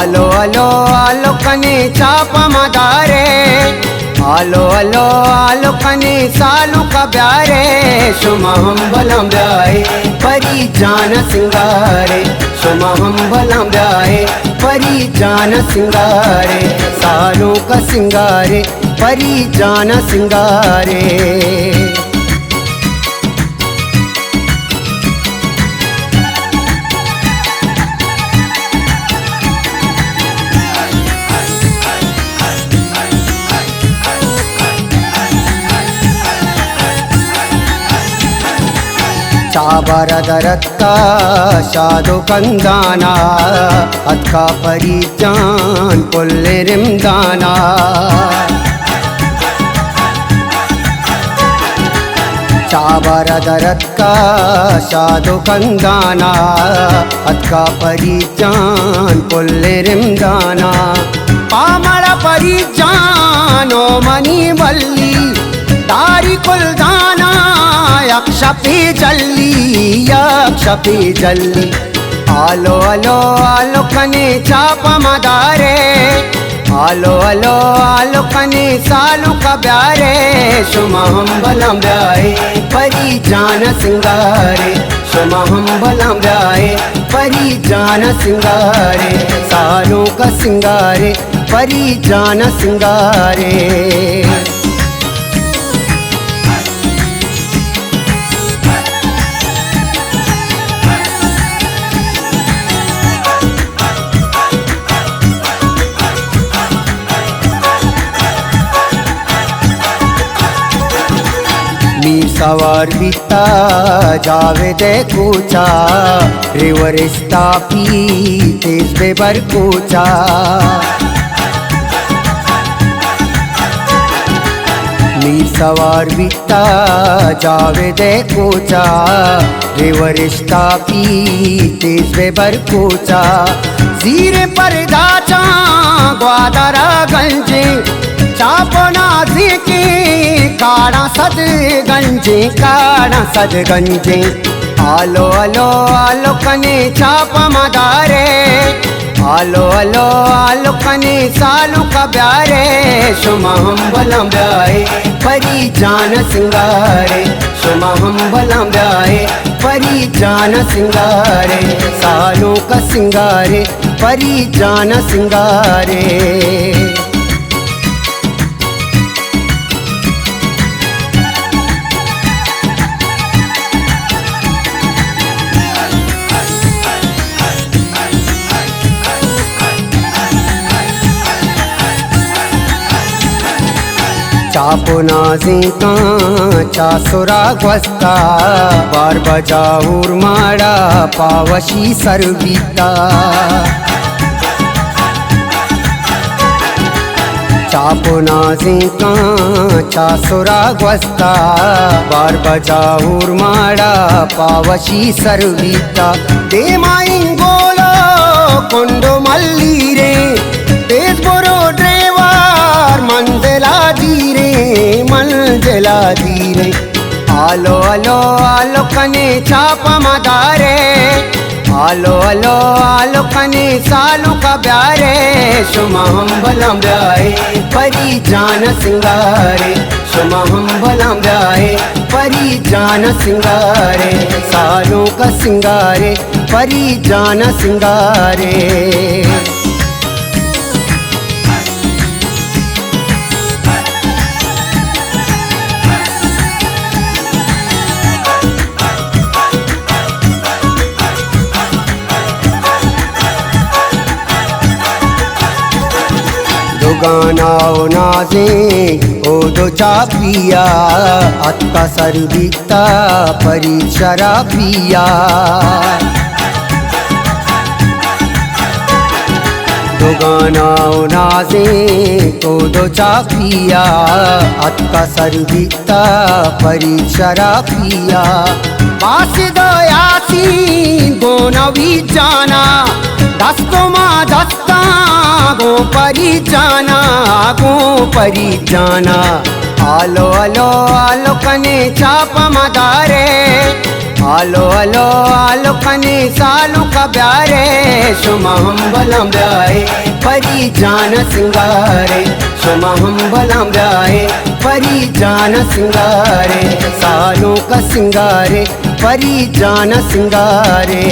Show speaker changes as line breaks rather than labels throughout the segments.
आलो आलो आलो कने चाप मदारे, आलो आलो आलो कने सालू का ब्यारे, शुमा हम बलम ब्याए परी जान सिंगारे, शुमा हम बलम ब्याए परी जान सिंगारे, सालों का सिंगारे परी जान सिंगारे। चाबर दरत्का शादो कंदाना, अत्का परिजान पुल्ले रिमदाना, चाबर दरत्का शादो कंदाना, अत्का परिजान पुल्ले रिमदाना, पामड़ परिजानो मनी वल्ली दारी कुलदाना, यक्षपी जल्ली यक्षपी जल्ली, आलो आलो आलो कने चाप मदारे, आलो आलो आलो कने सालू का ब्यारे, शुमा हम बलम ब्याए परी जान सिंगारे, शुमा हम बलम ब्याए परी जान सिंगारे, सालों का सिंगारे परी जान सिंगारे। मी सवार बीता जावे दे कूचा, रिवरिस्ता पी तेज बेबर कूचा, मी सवार बीता जावे दे कूचा, रिवरिस्ता पी तेज बेबर कूचा, जीरे पर दाचा ग्वादरा गंजे, चापना के काड़ा सद गंजे, काड़ा सद गंजे, आलो आलो आलो कने चाप मदारे, आलो आलो आलो कने सालू का ब्यारे, शुमा हम बलम ब्याए परी जान सिंगारे, शुमा हम बलम ब्याए परी जान सिंगारे, सालों का सिंगारे परी जान सिंगारे। चापुना जिंका चासुरा ग्वस्ता, बार बजाऊर माड़ा पावशी सरबीता, चापुना जिंका चासुरा ग्वस्ता, बार बजाऊर माड़ा पावशी सरबीता, दे माइन गोलो कुंडो मल्ली रे, तेज बोरो ड्रेवर मंजिला धीरे मंजिला धीरे, आलो आलो आलो कने चाप मदारे, आलो आलो आलो कने सालू का ब्यारे, शुमा हम बलम ब्याए परी जान सिंगारे, शुमा हम बलम ब्याए परी जान सिंगारे, सालों का सिंगारे परी जान सिंगारे। गानाओ नाजे ओ दो चापिया, अत्का सरबीता परी शराबिया, दो गानाओ नाजे ओ दो चापिया, अत्का सरबीता परी शराबिया, बास दो यासी गोनवी जाना, दस्तो मा दस्ता गो परी जाना, गो परी जाना, आलो आलो आलो कने चाप मदारे, आलो आलो आलो कने सालू का ब्यारे, सुमा हम बलम ब्याए परी जान सिंगारे, सुमा हम बलम ब्याए परी जान सिंगारे, सालों का सिंगारे परी जान सिंगारे।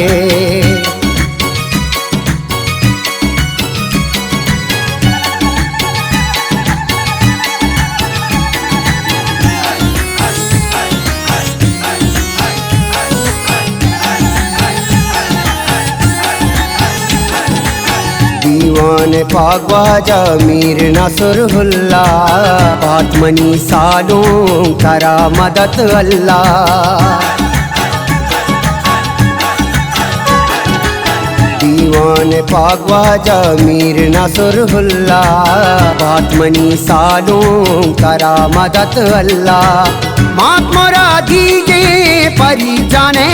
दीवान पागवाजा मीर नसर हुल्ला, पातमनी सालों करा मदद अल्लाह। दीवान पागवाजा मीर नसर हुल्ला, पातमनी सालों करा मदद अल्लाह। मात मोरा दीजे परी जाने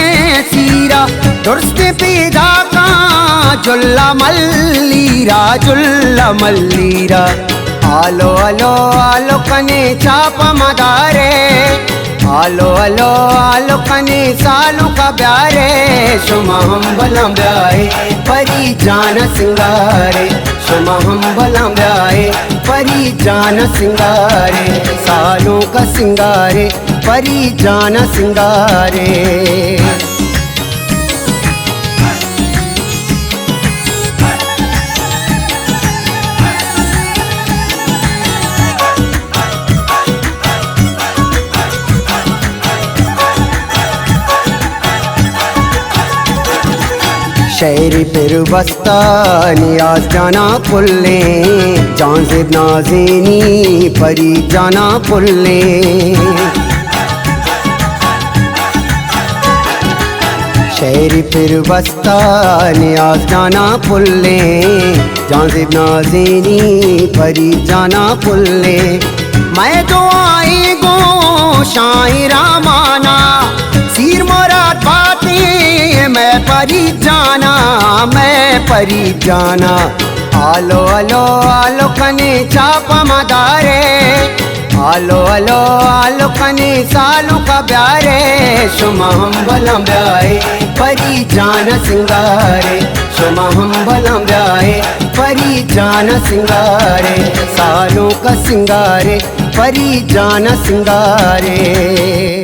सीरा, दुर्स्त पैदा का जुल्ला मल्लीरा, जुल्ला मल्लीरा। आलो आलो आलो कने चाप मदारे, आलो आलो आलो कने सालू का ब्यारे, सुमा हम बलम ब्याए परी जान सिंगारे, सुमा हम बलम ब्याए परी जान सिंगारे, सालों का सिंगारे परी जान सिंगारे। शहर फिर बस्ता नियाज जाना पुल्ले, जांज़िब नाज़ेनी परी जाना पुल्ले। शहर फिर बस्ता नियाज जाना पुल्ले, जांज़िब नाज़ेनी परी जाना पुल्ले। मैं तो आई गो शायरा माना, सीर मुराद बातें मैं परी जाना, मैं परी जाना। आलो आलो आलो कने चाप मदारे, आलो आलो आलो कने सालू का ब्यारे, सुमा हम बलम ब्याए परी जान सिंगारे, सुमा हम बलम ब्याए परी जान सिंगारे, सालों का सिंगारे परी जान सिंगारे।